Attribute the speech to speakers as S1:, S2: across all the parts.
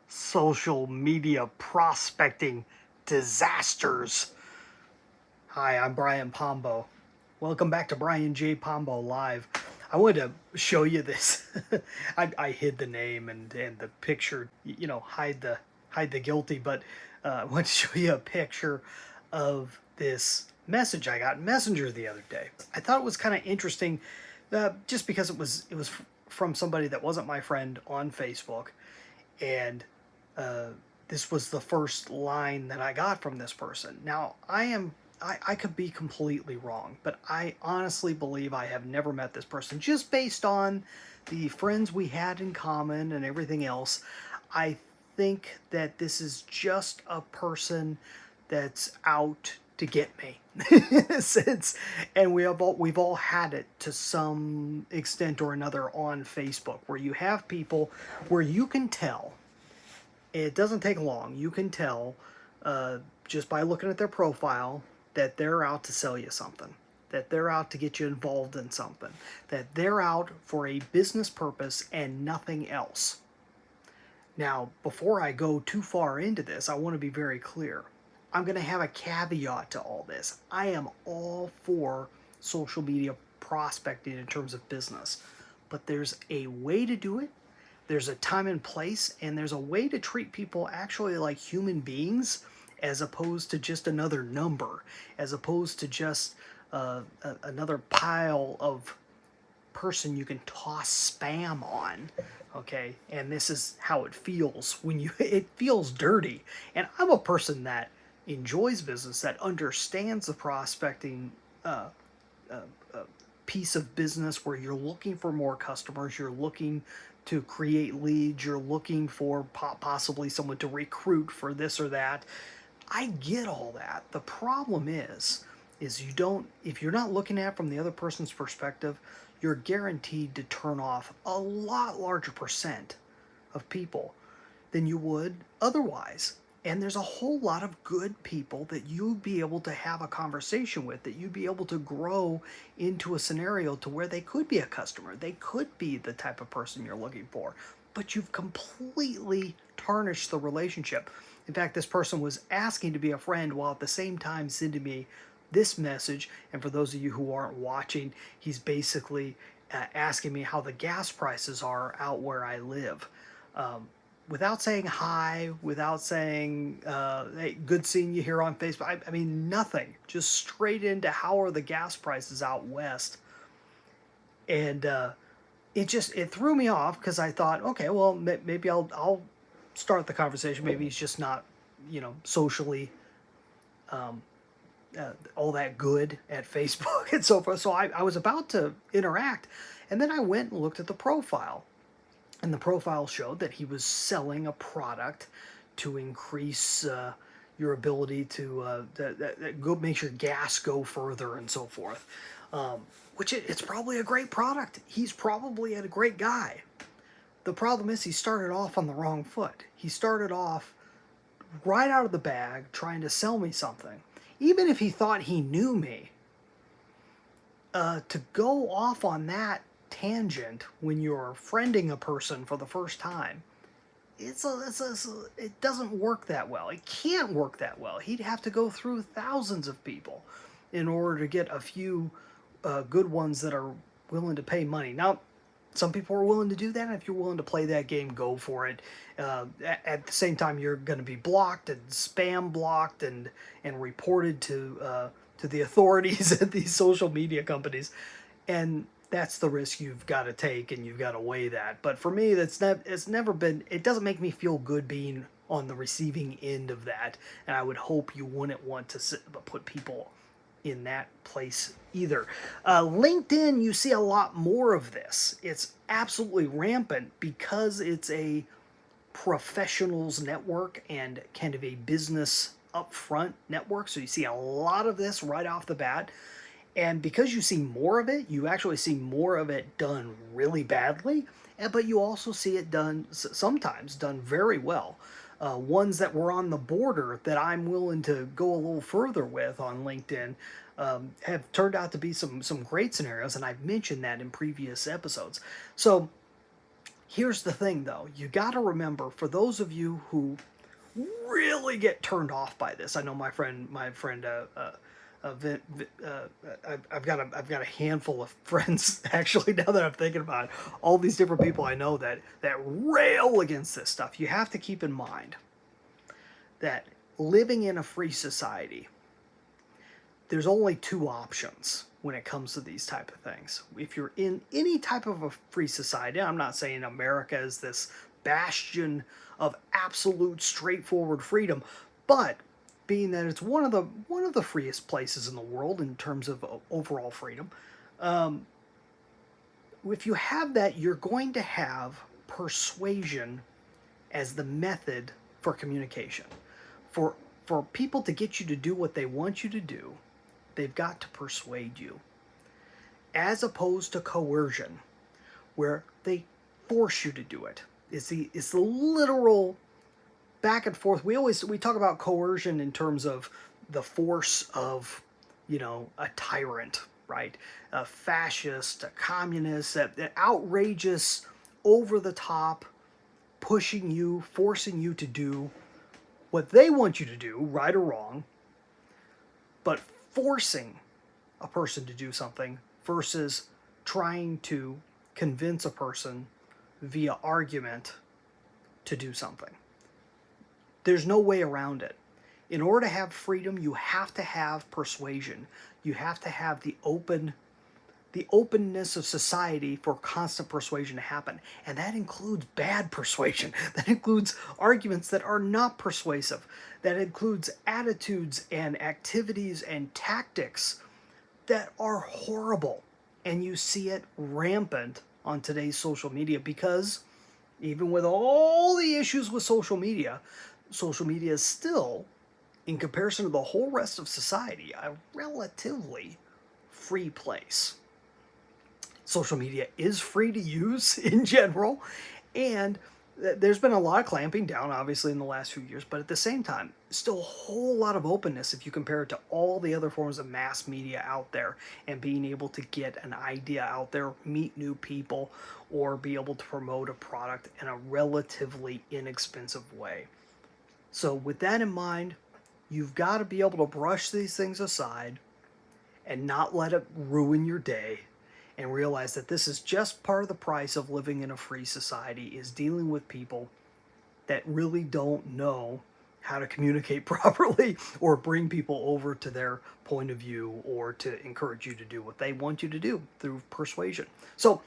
S1: social media prospecting disasters. Hi, I'm Brian Pombo. Welcome back to Brian J. Pombo Live. I wanted to show you this. I hid the name and the picture, hide the guilty, but I want to show you a picture of this message I got in Messenger the other day. I thought it was kind of interesting, just because it was from somebody that wasn't my friend on Facebook, and uh, this was the first line that I got from this person. Now, I could be completely wrong, but I honestly believe I have never met this person. Just based on the friends we had in common and everything else, I think that this is just a person that's out to get me. Since, and we've all had it to some extent or another on Facebook, where you have people where you can tell, it doesn't take long. You can tell, just by looking at their profile, that they're out to sell you something, that they're out to get you involved in something, that they're out for a business purpose and nothing else. Now, before I go too far into this, I want to be very clear. I'm going to have a caveat to all this. I am all for social media prospecting in terms of business, but there's a way to do it, there's a time and place, and there's a way to treat people actually like human beings, as opposed to just another number, as opposed to just another pile of person you can toss spam on. Okay, and this is how it feels when you it feels dirty. And I'm a person that enjoys business, that understands the prospecting uh, uh, uh, piece of business, where you're looking for more customers, you're looking to create leads, you're looking for possibly someone to recruit for this or that. I get all that. The problem is you don't, if you're not looking at it from the other person's perspective, you're guaranteed to turn off a lot larger percent of people than you would otherwise. And there's a whole lot of good people that you'd be able to have a conversation with, that you'd be able to grow into a scenario to where they could be a customer. They could be the type of person you're looking for. But you've completely tarnished the relationship. In fact, this person was asking to be a friend while at the same time sending me this message. And for those of you who aren't watching, he's basically asking me how the gas prices are out where I live. Without saying hi, without saying, hey, good seeing you here on Facebook. I mean, nothing. Just straight into how are the gas prices out west. And it threw me off, because I thought, okay, well, maybe I'll start the conversation. Maybe he's just not, socially all that good at Facebook and so forth. So I was about to interact, and then I went and looked at the profile. And the profile showed that he was selling a product to increase your ability to go, make your gas go further and so forth. Which it's probably a great product. He's probably a great guy. The problem is he started off on the wrong foot. He started off right out of the bag trying to sell me something. Even if he thought he knew me, to go off on that tangent when you're friending a person for the first time, it doesn't work that well. It can't work that well. He'd have to go through thousands of people in order to get a few good ones that are willing to pay money. Now, some people are willing to do that, and if you're willing to play that game, go for it. At the same time, you're going to be blocked and spam blocked and reported to the authorities at these social media companies, and that's the risk you've got to take, and you've got to weigh that. But for me, it's never been. It doesn't make me feel good being on the receiving end of that, and I would hope you wouldn't want to put people in that place either. LinkedIn, you see a lot more of this. It's absolutely rampant because it's a professionals network and kind of a business upfront network. So you see a lot of this right off the bat. And because you see more of it, you actually see more of it done really badly, but you also see it done sometimes done very well. Ones that were on the border that I'm willing to go a little further with on LinkedIn have turned out to be some great scenarios, and I've mentioned that in previous episodes. So Here's the thing, though. You got to remember, for those of you who really get turned off by this, I know my friend, I've got a handful of friends actually. Now that I'm thinking about it, all these different people I know that rail against this stuff. You have to keep in mind that living in a free society, there's only two options when it comes to these type of things. If you're in any type of a free society, I'm not saying America is this bastion of absolute straightforward freedom, but being that it's one of the freest places in the world in terms of overall freedom, if you have that, you're going to have persuasion as the method for communication. For people to get you to do what they want you to do, they've got to persuade you, as opposed to coercion, where they force you to do it. It's the literal back and forth. We talk about coercion in terms of the force of, a tyrant, right? A fascist, a communist, an outrageous, over the top, pushing you, forcing you to do what they want you to do, right or wrong, but forcing a person to do something versus trying to convince a person via argument to do something. There's no way around it. In order to have freedom, you have to have persuasion. You have to have the openness of society for constant persuasion to happen. And that includes bad persuasion. That includes arguments that are not persuasive. That includes attitudes and activities and tactics that are horrible. And you see it rampant on today's social media, because even with all the issues with social media is still, in comparison to the whole rest of society, a relatively free place. Social media is free to use in general, and there's been a lot of clamping down, obviously, in the last few years, but at the same time, still a whole lot of openness if you compare it to all the other forms of mass media out there, and being able to get an idea out there, meet new people, or be able to promote a product in a relatively inexpensive way. So with that in mind, you've got to be able to brush these things aside and not let it ruin your day, and realize that this is just part of the price of living in a free society, is dealing with people that really don't know how to communicate properly or bring people over to their point of view, or to encourage you to do what they want you to do through persuasion. So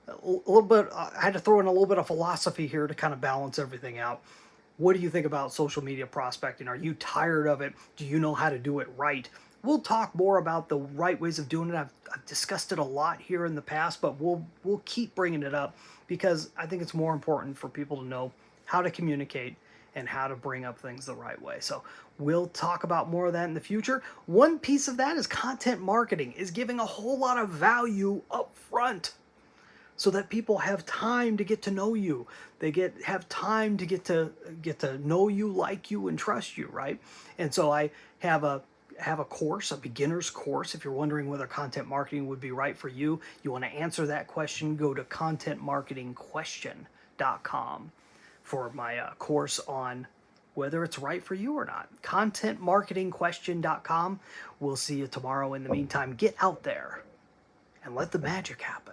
S1: a little bit, I had to throw in a little bit of philosophy here to kind of balance everything out. What do you think about social media prospecting? Are you tired of it? Do you know how to do it right? We'll talk more about the right ways of doing it. I've discussed it a lot here in the past, but we'll keep bringing it up, because I think it's more important for people to know how to communicate and how to bring up things the right way. So we'll talk about more of that in the future. One piece of that is content marketing, is giving a whole lot of value up front, so that people have time to get to know you. They have time to get to know you, like you, and trust you, right? And so I have a course, a beginner's course. If you're wondering whether content marketing would be right for you, you want to answer that question, go to contentmarketingquestion.com for my course on whether it's right for you or not. Contentmarketingquestion.com. We'll see you tomorrow. In the meantime, get out there and let the magic happen.